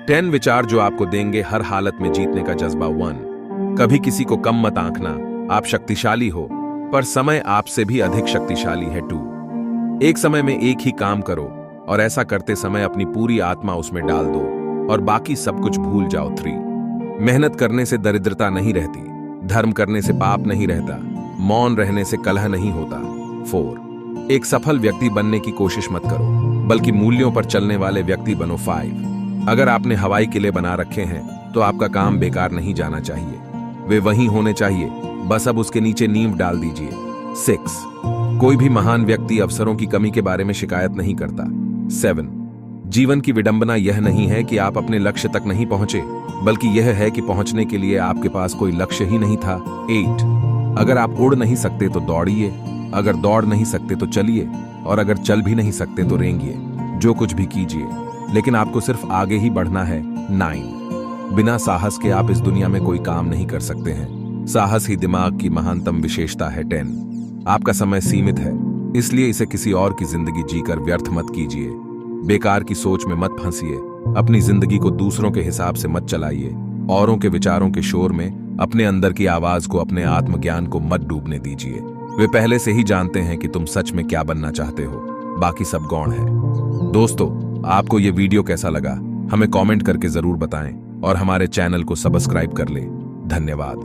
10 विचार जो आपको देंगे हर हालत में जीतने का जज्बा। 1, कभी किसी को कम मत आंकना। आप शक्तिशाली हो, पर समय आपसे भी अधिक शक्तिशाली है। 2, एक समय में एक ही काम करो और ऐसा करते समय अपनी पूरी आत्मा उसमें डाल दो और बाकी सब कुछ भूल जाओ। 3, मेहनत करने से दरिद्रता नहीं रहती, धर्म करने से पाप नहीं रहता, मौन रहने से कलह नहीं होता। 4, एक सफल व्यक्ति बनने की कोशिश मत करो, बल्कि मूल्यों पर चलने वाले व्यक्ति बनो। 5, अगर आपने हवाई किले बना रखे हैं तो आपका काम बेकार नहीं जाना चाहिए, वे वहीं होने चाहिए, बस अब उसके नीचे नींव डाल दीजिए। 6, कोई भी महान व्यक्ति अवसरों की कमी के बारे में शिकायत नहीं करता। 7, जीवन की विडंबना यह नहीं है कि आप अपने लक्ष्य तक नहीं पहुंचे, बल्कि यह है कि पहुंचने के लिए आपके पास कोई लक्ष्य ही नहीं था। 8, अगर आप उड़ नहीं सकते तो दौड़िए, अगर दौड़ नहीं सकते तो चलिए, और अगर चल भी नहीं सकते तो रेंगिए। जो कुछ भी कीजिए, लेकिन आपको सिर्फ आगे ही बढ़ना है। 9, बिना साहस के आप इस दुनिया में कोई काम नहीं कर सकते हैं। साहस ही दिमाग की महानतम विशेषता है। 10, आपका समय सीमित है, इसलिए इसे किसी और की जिंदगी जीकर व्यर्थ मत कीजिए। बेकार की सोच में मत फंसिए, अपनी जिंदगी को दूसरों के हिसाब से मत चलाइए, औरों के विचारों के शोर में अपने अंदर की आवाज को, अपने आत्मज्ञान को मत डूबने दीजिए। वे पहले से ही जानते हैं कि तुम सच में क्या बनना चाहते हो, बाकी सब गौण है। दोस्तों, आपको ये वीडियो कैसा लगा हमें कमेंट करके जरूर बताएं और हमारे चैनल को सब्सक्राइब कर ले। धन्यवाद।